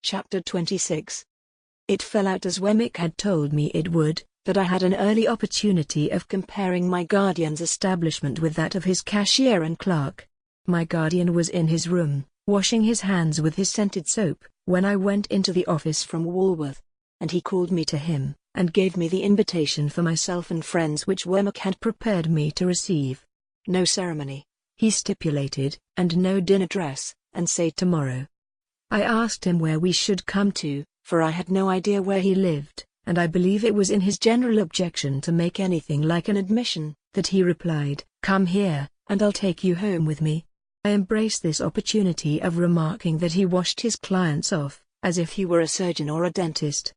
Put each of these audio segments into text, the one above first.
Chapter 26. It fell out as Wemmick had told me it would, that I had an early opportunity of comparing my guardian's establishment with that of his cashier and clerk. My guardian was in his room, washing his hands with his scented soap, when I went into the office from Walworth, and he called me to him, and gave me the invitation for myself and friends which Wemmick had prepared me to receive. No ceremony, he stipulated, and no dinner dress, and say tomorrow. I asked him where we should come to, for I had no idea where he lived, and I believe it was in his general objection to make anything like an admission, that he replied, "Come here, and I'll take you home with me." I embraced this opportunity of remarking that he washed his clients off, as if he were a surgeon or a dentist.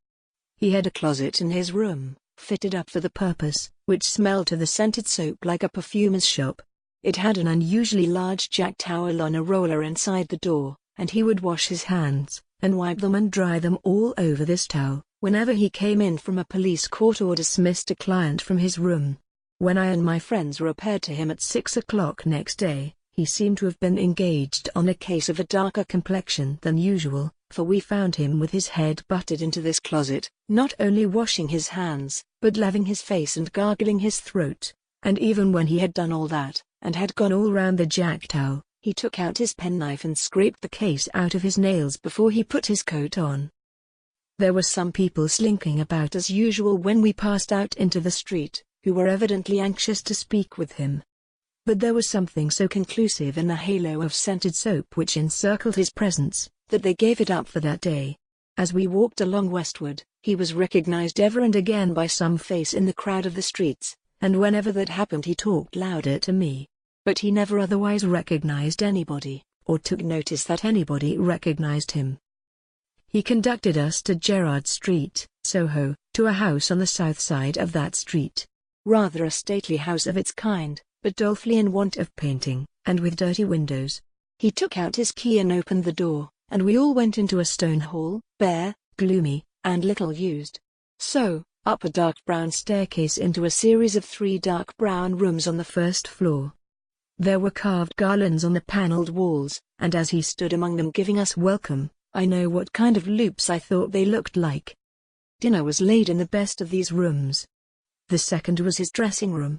He had a closet in his room, fitted up for the purpose, which smelled to the scented soap like a perfumer's shop. It had an unusually large jack towel on a roller inside the door, and he would wash his hands, and wipe them and dry them all over this towel, whenever he came in from a police court or dismissed a client from his room. When I and my friends repaired to him at 6 o'clock next day, he seemed to have been engaged on a case of a darker complexion than usual, for we found him with his head butted into this closet, not only washing his hands, but laving his face and gargling his throat, and even when he had done all that, and had gone all round the jack towel, he took out his penknife and scraped the case out of his nails before he put his coat on. There were some people slinking about as usual when we passed out into the street, who were evidently anxious to speak with him. But there was something so conclusive in the halo of scented soap which encircled his presence, that they gave it up for that day. As we walked along westward, he was recognized ever and again by some face in the crowd of the streets, and whenever that happened he talked louder to me. But he never otherwise recognized anybody, or took notice that anybody recognized him. He conducted us to Gerrard Street, Soho, to a house on the south side of that street. Rather a stately house of its kind, but dolefully in want of painting, and with dirty windows. He took out his key and opened the door, and we all went into a stone hall, bare, gloomy, and little used. So, up a dark brown staircase into a series of 3 dark brown rooms on the first floor. There were carved garlands on the panelled walls, and as he stood among them giving us welcome, I know what kind of loops I thought they looked like. Dinner was laid in the best of these rooms. The second was his dressing room.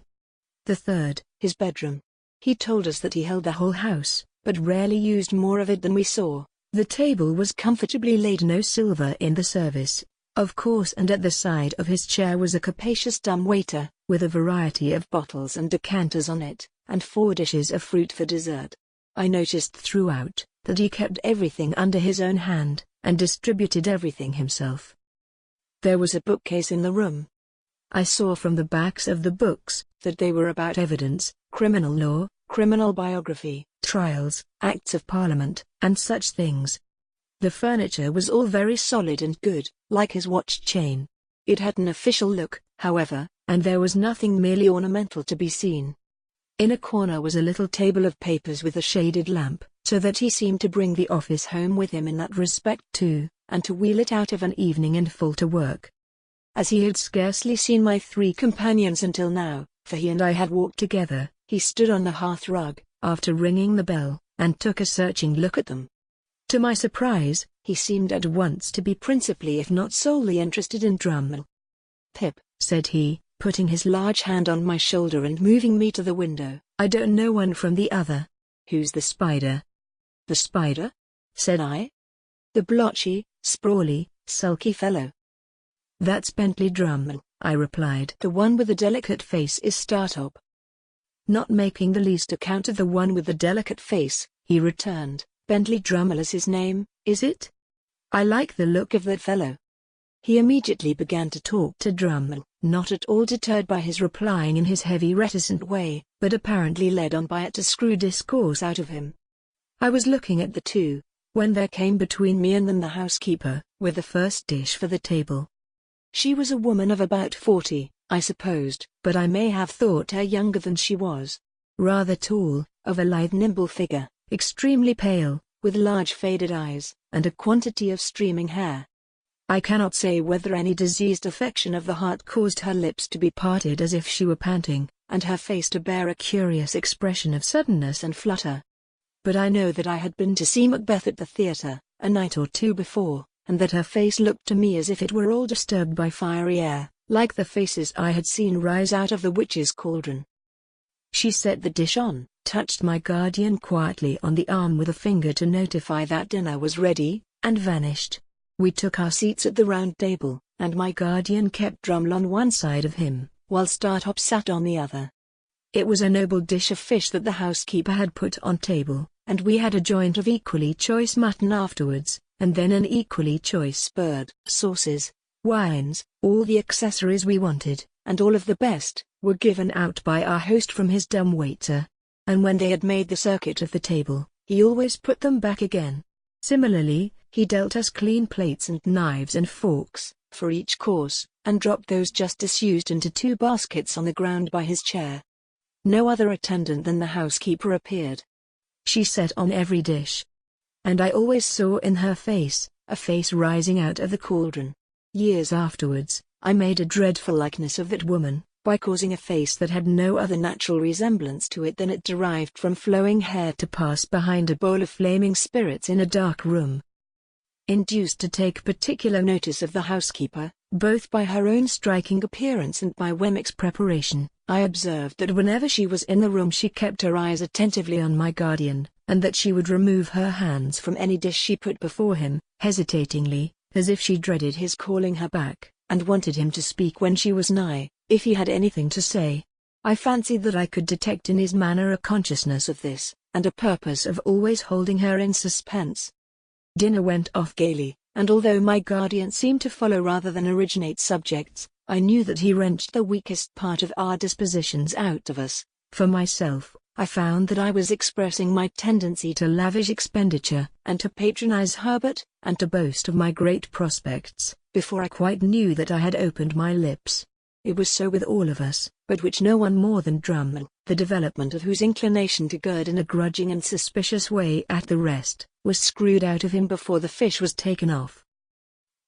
The third, his bedroom. He told us that he held the whole house, but rarely used more of it than we saw. The table was comfortably laid, no silver in the service, of course, and at the side of his chair was a capacious dumb waiter, with a variety of bottles and decanters on it, and 4 dishes of fruit for dessert. I noticed throughout that he kept everything under his own hand, and distributed everything himself. There was a bookcase in the room. I saw from the backs of the books that they were about evidence, criminal law, criminal biography, trials, acts of parliament, and such things. The furniture was all very solid and good, like his watch chain. It had an official look, however, and there was nothing merely ornamental to be seen. In a corner was a little table of papers with a shaded lamp, so that he seemed to bring the office home with him in that respect too, and to wheel it out of an evening in full to work. As he had scarcely seen my 3 companions until now, for he and I had walked together, he stood on the hearth rug, after ringing the bell, and took a searching look at them. To my surprise, he seemed at once to be principally if not solely interested in Drummle. "Pip," said he, putting his large hand on my shoulder and moving me to the window, "I don't know one from the other. Who's the spider?" "The spider?" said I. "The blotchy, sprawly, sulky fellow." "That's Bentley Drummle," I replied. "The one with the delicate face is Startop." Not making the least account of the one with the delicate face, he returned, "Bentley Drummle is his name, is it? I like the look of that fellow." He immediately began to talk to Drummle, not at all deterred by his replying in his heavy reticent way, but apparently led on by it to screw discourse out of him. I was looking at the two, when there came between me and them the housekeeper, with the first dish for the table. She was a woman of about 40, I supposed, but I may have thought her younger than she was. Rather tall, of a lithe nimble figure, extremely pale, with large faded eyes, and a quantity of streaming hair. I cannot say whether any diseased affection of the heart caused her lips to be parted as if she were panting, and her face to bear a curious expression of suddenness and flutter. But I know that I had been to see Macbeth at the theatre, a night or 2 before, and that her face looked to me as if it were all disturbed by fiery air, like the faces I had seen rise out of the witch's cauldron. She set the dish on, touched my guardian quietly on the arm with a finger to notify that dinner was ready, and vanished. We took our seats at the round table, and my guardian kept Drummle on one side of him, while Startop sat on the other. It was a noble dish of fish that the housekeeper had put on table, and we had a joint of equally choice mutton afterwards, and then an equally choice bird. Sauces, wines, all the accessories we wanted, and all of the best, were given out by our host from his dumb waiter. And when they had made the circuit of the table, he always put them back again. Similarly, he dealt us clean plates and knives and forks, for each course, and dropped those just disused into 2 baskets on the ground by his chair. No other attendant than the housekeeper appeared. She set on every dish. And I always saw in her face, a face rising out of the cauldron. Years afterwards, I made a dreadful likeness of that woman, by causing a face that had no other natural resemblance to it than it derived from flowing hair to pass behind a bowl of flaming spirits in a dark room. Induced to take particular notice of the housekeeper, both by her own striking appearance and by Wemmick's preparation, I observed that whenever she was in the room she kept her eyes attentively on my guardian, and that she would remove her hands from any dish she put before him, hesitatingly, as if she dreaded his calling her back, and wanted him to speak when she was nigh, if he had anything to say. I fancied that I could detect in his manner a consciousness of this, and a purpose of always holding her in suspense. Dinner went off gaily, and although my guardian seemed to follow rather than originate subjects, I knew that he wrenched the weakest part of our dispositions out of us. For myself, I found that I was expressing my tendency to lavish expenditure, and to patronize Herbert, and to boast of my great prospects, before I quite knew that I had opened my lips. It was so with all of us, but which no one more than Drummle, the development of whose inclination to gird in a grudging and suspicious way at the rest, was screwed out of him before the fish was taken off.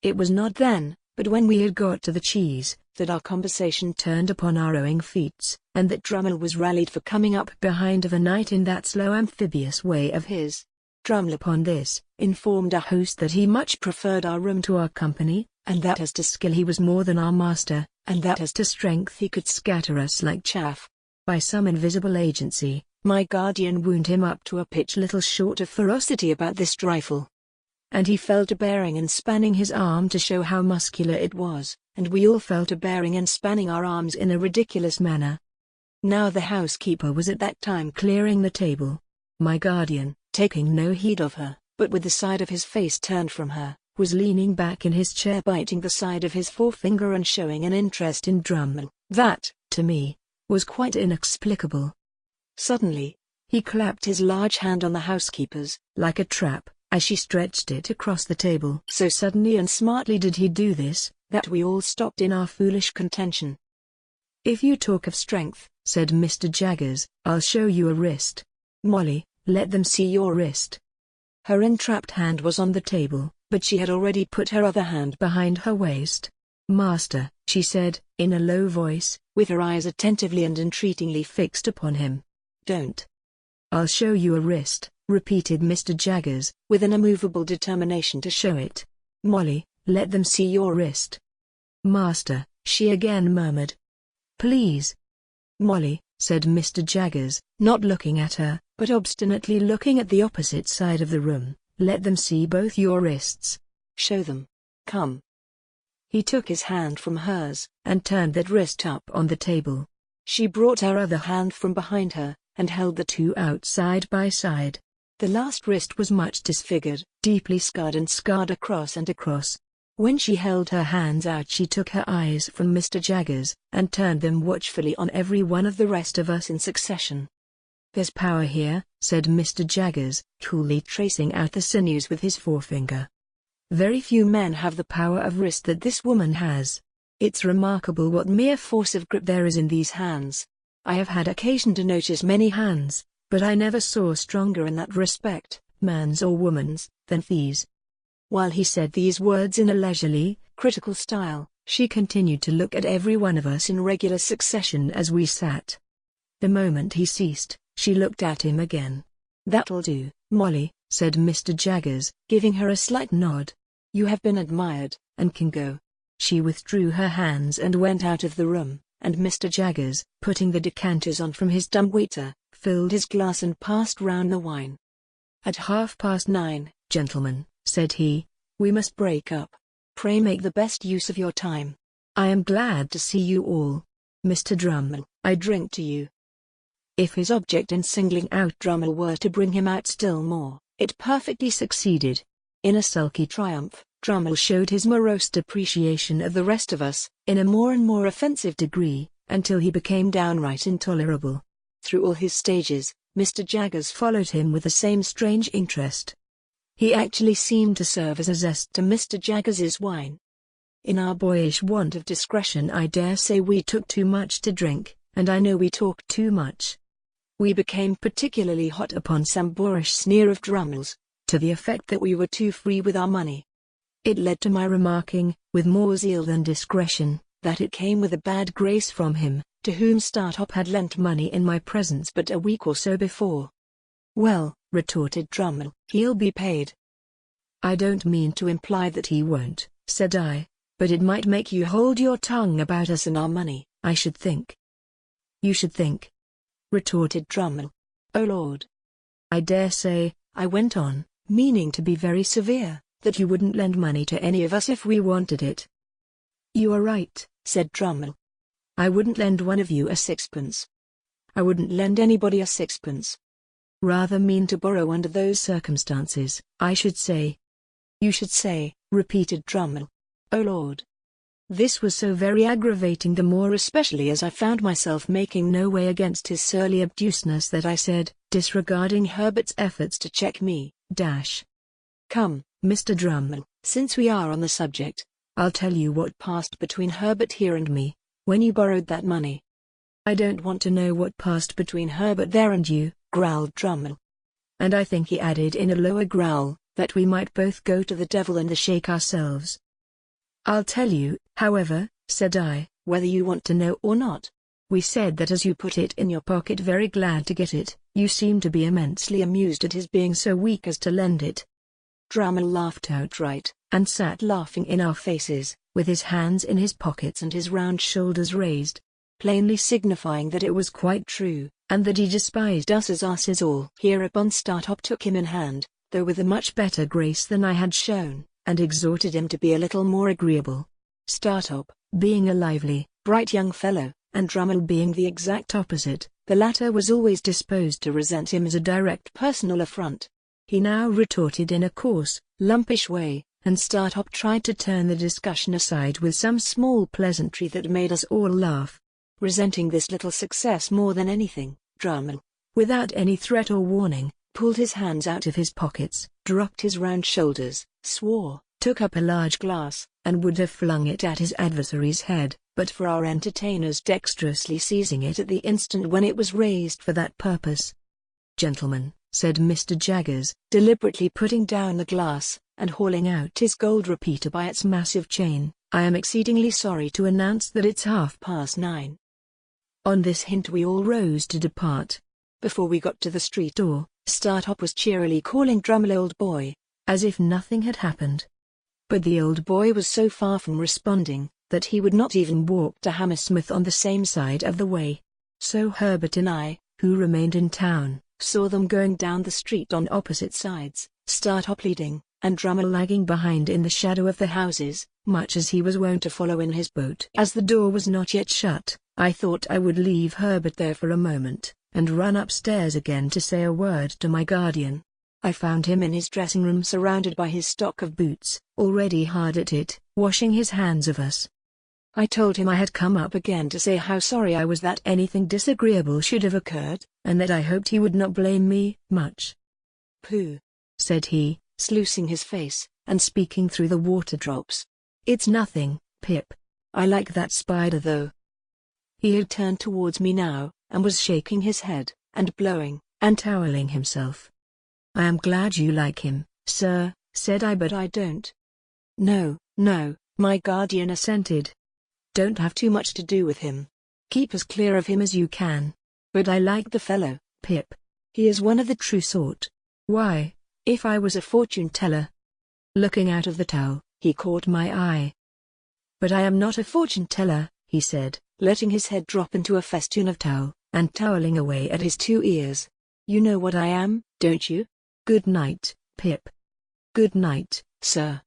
It was not then, but when we had got to the cheese, that our conversation turned upon our rowing feats, and that Drummle was rallied for coming up behind of a night in that slow amphibious way of his. Drummle upon this, informed our host that he much preferred our room to our company, and that as to skill he was more than our master, and that as to strength he could scatter us like chaff. By some invisible agency, my guardian wound him up to a pitch little short of ferocity about this trifle. And he fell to bearing and spanning his arm to show how muscular it was, and we all fell to bearing and spanning our arms in a ridiculous manner. Now the housekeeper was at that time clearing the table. My guardian, taking no heed of her, but with the side of his face turned from her, was leaning back in his chair biting the side of his forefinger and showing an interest in Drummle, that, to me, was quite inexplicable. Suddenly, he clapped his large hand on the housekeeper's, like a trap, as she stretched it across the table. So suddenly and smartly did he do this, that we all stopped in our foolish contention. "If you talk of strength," said Mr. Jaggers, "I'll show you a wrist. Molly, let them see your wrist." Her entrapped hand was on the table, but she had already put her other hand behind her waist. "Master," she said, in a low voice, with her eyes attentively and entreatingly fixed upon him. "Don't." "I'll show you a wrist," repeated Mr. Jaggers, with an immovable determination to show it. "Molly, let them see your wrist." "Master," she again murmured. "Please." "Molly," said Mr. Jaggers, not looking at her, but obstinately looking at the opposite side of the room, "let them see both your wrists. Show them. Come." He took his hand from hers, and turned that wrist up on the table. She brought her other hand from behind her, and held the two out side by side. The last wrist was much disfigured, deeply scarred and scarred across and across. When she held her hands out she took her eyes from Mr. Jaggers, and turned them watchfully on every one of the rest of us in succession. "There's power here," said Mr. Jaggers, coolly tracing out the sinews with his forefinger. "Very few men have the power of wrist that this woman has. It's remarkable what mere force of grip there is in these hands. I have had occasion to notice many hands, but I never saw stronger in that respect, man's or woman's, than these." While he said these words in a leisurely, critical style, she continued to look at every one of us in regular succession as we sat. The moment he ceased, she looked at him again. "That'll do, Molly," said Mr. Jaggers, giving her a slight nod. You have been admired, and can go." She withdrew her hands and went out of the room, and Mr. Jaggers, putting the decanters on from his dumbwaiter, filled his glass and passed round the wine. "At 9:30, gentlemen," said he, "we must break up. Pray make the best use of your time. I am glad to see you all. Mr. Drummle, I drink to you." If his object in singling out Drummle were to bring him out still more, it perfectly succeeded. In a sulky triumph, Drummle showed his morose depreciation of the rest of us, in a more and more offensive degree, until he became downright intolerable. Through all his stages, Mr. Jaggers followed him with the same strange interest. He actually seemed to serve as a zest to Mr. Jaggers's wine. In our boyish want of discretion, I dare say we took too much to drink, and I know we talked too much. We became particularly hot upon some boorish sneer of Drummle's, to the effect that we were too free with our money. It led to my remarking, with more zeal than discretion, that it came with a bad grace from him, to whom Startop had lent money in my presence but a week or so before. "Well," retorted Drummle, "he'll be paid." "I don't mean to imply that he won't," said I, "but it might make you hold your tongue about us and our money, I should think." "You should think," retorted Drummle. "Oh Lord. I dare say," I went on, meaning to be very severe, "that you wouldn't lend money to any of us if we wanted it." "You are right," said Drummle. "I wouldn't lend one of you a sixpence. I wouldn't lend anybody a sixpence. Rather mean to borrow under those circumstances, I should say." "You should say," repeated Drummle. "Oh Lord." This was so very aggravating, the more especially as I found myself making no way against his surly obtuseness, that I said, disregarding Herbert's efforts to check me, "Come, Mr. Drummle, since we are on the subject, I'll tell you what passed between Herbert here and me, when you borrowed that money." "I don't want to know what passed between Herbert there and you," growled Drummle. And I think he added in a lower growl, that we might both go to the devil and the shake ourselves. "I'll tell you, however," said I, "whether you want to know or not. We said that as you put it in your pocket, very glad to get it, you seem to be immensely amused at his being so weak as to lend it." Drummle laughed outright, and sat laughing in our faces, with his hands in his pockets and his round shoulders raised, plainly signifying that it was quite true, and that he despised us as asses all. Hereupon Startop took him in hand, though with a much better grace than I had shown, and exhorted him to be a little more agreeable. Startop, being a lively, bright young fellow, and Drummle being the exact opposite, the latter was always disposed to resent him as a direct personal affront. He now retorted in a coarse, lumpish way, and Startop tried to turn the discussion aside with some small pleasantry that made us all laugh. Resenting this little success more than anything, Drummle, without any threat or warning, pulled his hands out of his pockets, dropped his round shoulders, swore, took up a large glass, and would have flung it at his adversary's head, but for our entertainers dexterously seizing it at the instant when it was raised for that purpose. "Gentlemen," said Mr. Jaggers, deliberately putting down the glass, and hauling out his gold repeater by its massive chain, "I am exceedingly sorry to announce that it's 9:30. On this hint we all rose to depart. Before we got to the street door, Startop was cheerily calling Drummle old boy, as if nothing had happened. But the old boy was so far from responding, that he would not even walk to Hammersmith on the same side of the way. So Herbert and I, who remained in town, saw them going down the street on opposite sides, Startop leading, and Drummle lagging behind in the shadow of the houses, much as he was wont to follow in his boat. As the door was not yet shut, I thought I would leave Herbert there for a moment, and run upstairs again to say a word to my guardian. I found him in his dressing room surrounded by his stock of boots, already hard at it, washing his hands of us. I told him I had come up again to say how sorry I was that anything disagreeable should have occurred, and that I hoped he would not blame me much. "Pooh," said he, sluicing his face, and speaking through the water drops. "It's nothing, Pip. I like that spider though." He had turned towards me now, and was shaking his head, and blowing, and toweling himself. "I am glad you like him, sir," said I, "but I don't." "No, no," my guardian assented. "Don't have too much to do with him. Keep as clear of him as you can. But I like the fellow, Pip. He is one of the true sort. Why, if I was a fortune teller, Looking out of the towel, he caught my eye. "But I am not a fortune teller," he said, letting his head drop into a festoon of towel, and toweling away at his 2 ears. "You know what I am, don't you? Good night, Pip." "Good night, sir."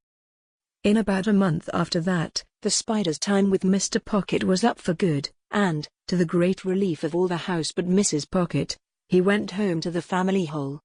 In about a month after that, the spider's time with Mr. Pocket was up for good, and, to the great relief of all the house but Mrs. Pocket, he went home to the family hole.